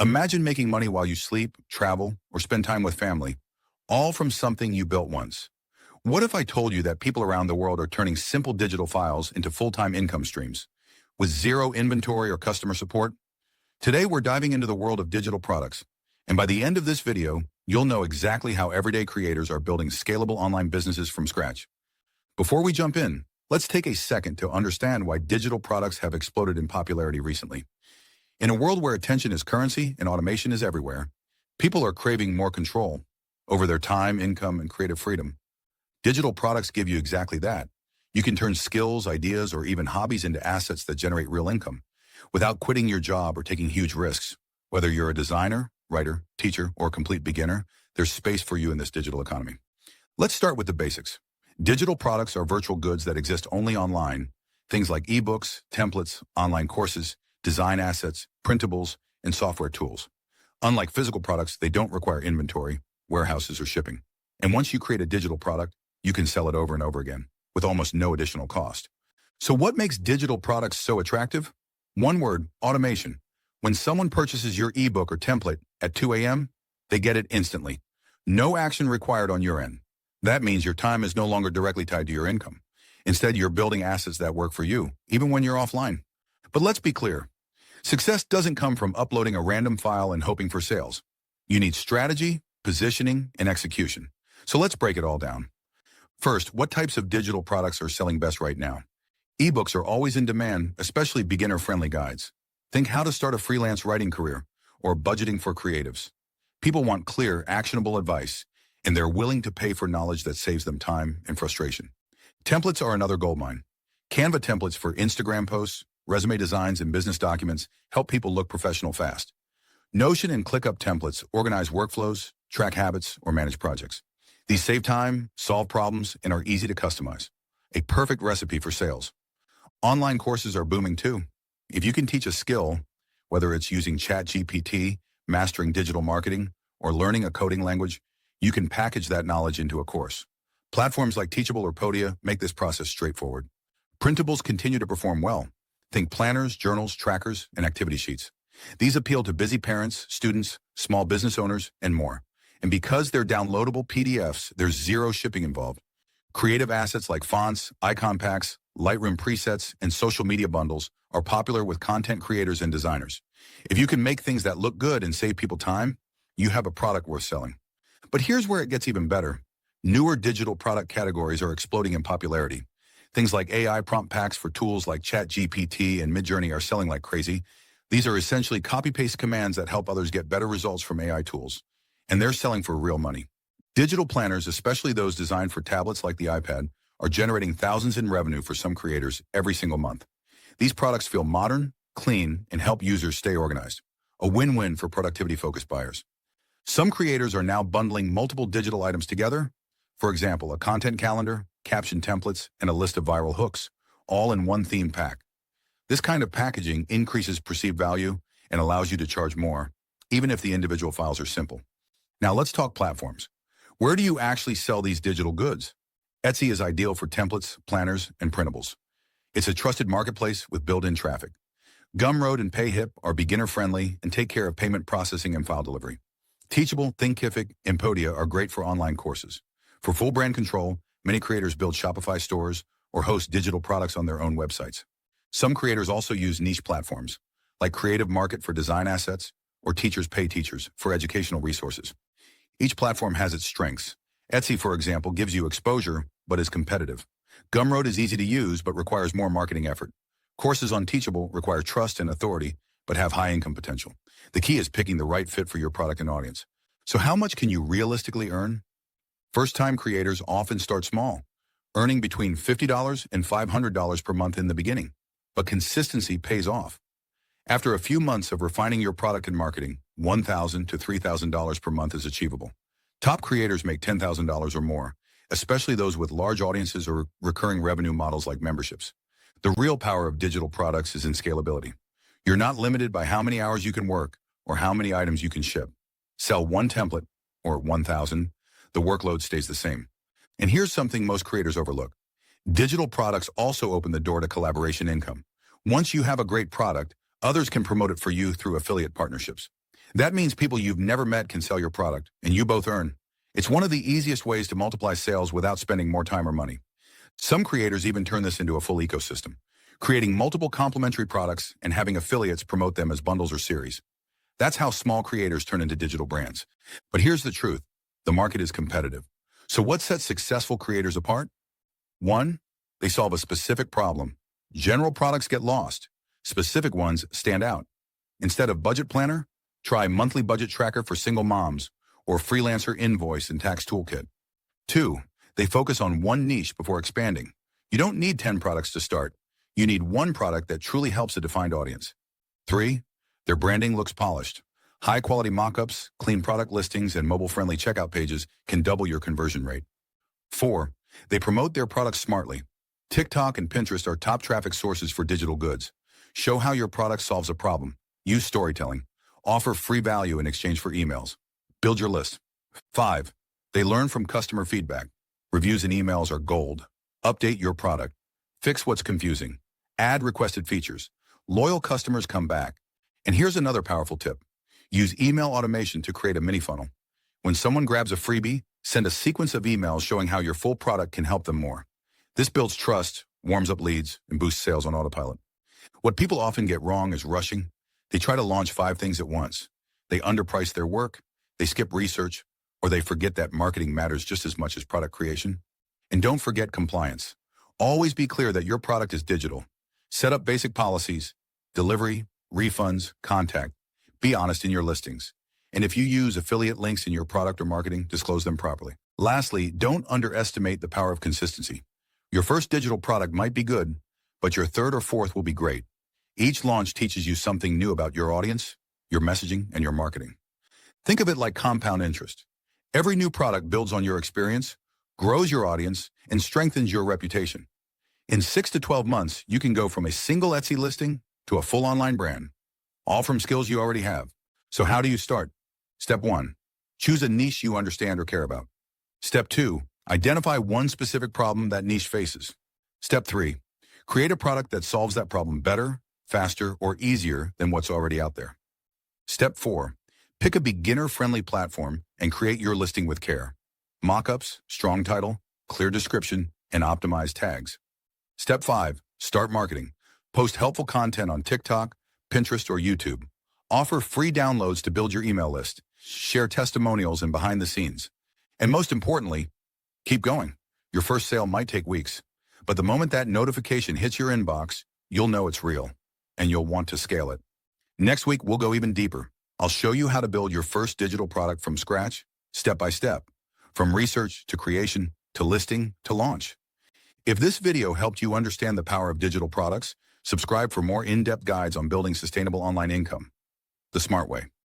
Imagine making money while you sleep, travel, or spend time with family, all from something you built once. What if I told you that people around the world are turning simple digital files into full-time income streams with zero inventory or customer support? Today, we're diving into the world of digital products. And by the end of this video, you'll know exactly how everyday creators are building scalable online businesses from scratch. Before we jump in, let's take a second to understand why digital products have exploded in popularity recently. In a world where attention is currency and automation is everywhere, people are craving more control over their time, income, and creative freedom. Digital products give you exactly that. You can turn skills, ideas, or even hobbies into assets that generate real income without quitting your job or taking huge risks. Whether you're a designer, writer, teacher, or complete beginner, there's space for you in this digital economy. Let's start with the basics. Digital products are virtual goods that exist only online. Things like eBooks, templates, online courses, design assets, printables, and software tools. Unlike physical products, they don't require inventory, warehouses, or shipping. And once you create a digital product, you can sell it over and over again with almost no additional cost. So what makes digital products so attractive? One word: automation. When someone purchases your ebook or template at 2 a.m., they get it instantly. No action required on your end. That means your time is no longer directly tied to your income. Instead, you're building assets that work for you, even when you're offline. But let's be clear. Success doesn't come from uploading a random file and hoping for sales. You need strategy, positioning, and execution. So let's break it all down. First, what types of digital products are selling best right now? Ebooks are always in demand, especially beginner-friendly guides. Think how to start a freelance writing career or budgeting for creatives. People want clear, actionable advice, and they're willing to pay for knowledge that saves them time and frustration. Templates are another goldmine. Canva templates for Instagram posts, resume designs, and business documents help people look professional fast. Notion and ClickUp templates organize workflows, track habits, or manage projects. These save time, solve problems, and are easy to customize. A perfect recipe for sales. Online courses are booming too. If you can teach a skill, whether it's using ChatGPT, mastering digital marketing, or learning a coding language, you can package that knowledge into a course. Platforms like Teachable or Podia make this process straightforward. Printables continue to perform well. Think planners, journals, trackers, and activity sheets. These appeal to busy parents, students, small business owners, and more. And because they're downloadable PDFs, there's zero shipping involved. Creative assets like fonts, icon packs, Lightroom presets, and social media bundles are popular with content creators and designers. If you can make things that look good and save people time, you have a product worth selling. But here's where it gets even better. Newer digital product categories are exploding in popularity. Things like AI prompt packs for tools like ChatGPT and Midjourney are selling like crazy. These are essentially copy-paste commands that help others get better results from AI tools. And they're selling for real money. Digital planners, especially those designed for tablets like the iPad, are generating thousands in revenue for some creators every single month. These products feel modern, clean, and help users stay organized. A win-win for productivity-focused buyers. Some creators are now bundling multiple digital items together. For example, a content calendar, caption templates, and a list of viral hooks, all in one theme pack. This kind of packaging increases perceived value and allows you to charge more, even if the individual files are simple. Now let's talk platforms. Where do you actually sell these digital goods? Etsy is ideal for templates, planners, and printables. It's a trusted marketplace with built-in traffic. Gumroad and PayHip are beginner-friendly and take care of payment processing and file delivery. Teachable, Thinkific, and Podia are great for online courses. For full brand control, many creators build Shopify stores or host digital products on their own websites. Some creators also use niche platforms, like Creative Market for design assets or Teachers Pay Teachers for educational resources. Each platform has its strengths. Etsy, for example, gives you exposure, but is competitive. Gumroad is easy to use, but requires more marketing effort. Courses on Teachable require trust and authority, but have high income potential. The key is picking the right fit for your product and audience. So how much can you realistically earn? First-time creators often start small, earning between $50 and $500 per month in the beginning. But consistency pays off. After a few months of refining your product and marketing, $1,000 to $3,000 per month is achievable. Top creators make $10,000 or more, especially those with large audiences or recurring revenue models like memberships. The real power of digital products is in scalability. You're not limited by how many hours you can work or how many items you can ship. Sell one template, or 1,000, the workload stays the same. And here's something most creators overlook. Digital products also open the door to collaboration income. Once you have a great product, others can promote it for you through affiliate partnerships. That means people you've never met can sell your product, and you both earn. It's one of the easiest ways to multiply sales without spending more time or money. Some creators even turn this into a full ecosystem, creating multiple complementary products and having affiliates promote them as bundles or series. That's how small creators turn into digital brands. But here's the truth. The market is competitive. So what sets successful creators apart? 1. They solve a specific problem. General products get lost. Specific ones stand out. Instead of budget planner, try monthly budget tracker for single moms or freelancer invoice and tax toolkit. 2. They focus on one niche before expanding. You don't need 10 products to start. You need one product that truly helps a defined audience. 3. Their branding looks polished. High-quality mock-ups, clean product listings, and mobile-friendly checkout pages can double your conversion rate. 4. They promote their products smartly. TikTok and Pinterest are top traffic sources for digital goods. Show how your product solves a problem. Use storytelling. Offer free value in exchange for emails. Build your list. 5. They learn from customer feedback. Reviews and emails are gold. Update your product. Fix what's confusing. Add requested features. Loyal customers come back. And here's another powerful tip. Use email automation to create a mini funnel. When someone grabs a freebie, send a sequence of emails showing how your full product can help them more. This builds trust, warms up leads, and boosts sales on autopilot. What people often get wrong is rushing. They try to launch 5 things at once. They underprice their work, they skip research, or they forget that marketing matters just as much as product creation. And don't forget compliance. Always be clear that your product is digital. Set up basic policies, delivery, refunds, contact. Be honest in your listings. And if you use affiliate links in your product or marketing, disclose them properly. Lastly, don't underestimate the power of consistency. Your first digital product might be good, but your third or fourth will be great. Each launch teaches you something new about your audience, your messaging, and your marketing. Think of it like compound interest. Every new product builds on your experience, grows your audience, and strengthens your reputation. In 6 to 12 months, you can go from a single Etsy listing to a full online brand, all from skills you already have. So how do you start? Step 1, choose a niche you understand or care about. Step 2, identify one specific problem that niche faces. Step 3, create a product that solves that problem better, faster, or easier than what's already out there. Step 4, pick a beginner-friendly platform and create your listing with care. Mockups, strong title, clear description, and optimized tags. Step 5, start marketing. Post helpful content on TikTok, Pinterest, or YouTube. Offer free downloads to build your email list. Share testimonials and behind the scenes. And most importantly, keep going. Your first sale might take weeks, but the moment that notification hits your inbox, you'll know it's real, and you'll want to scale it. Next week, we'll go even deeper. I'll show you how to build your first digital product from scratch, step by step, from research to creation to listing to launch. If this video helped you understand the power of digital products, subscribe for more in-depth guides on building sustainable online income the smart way.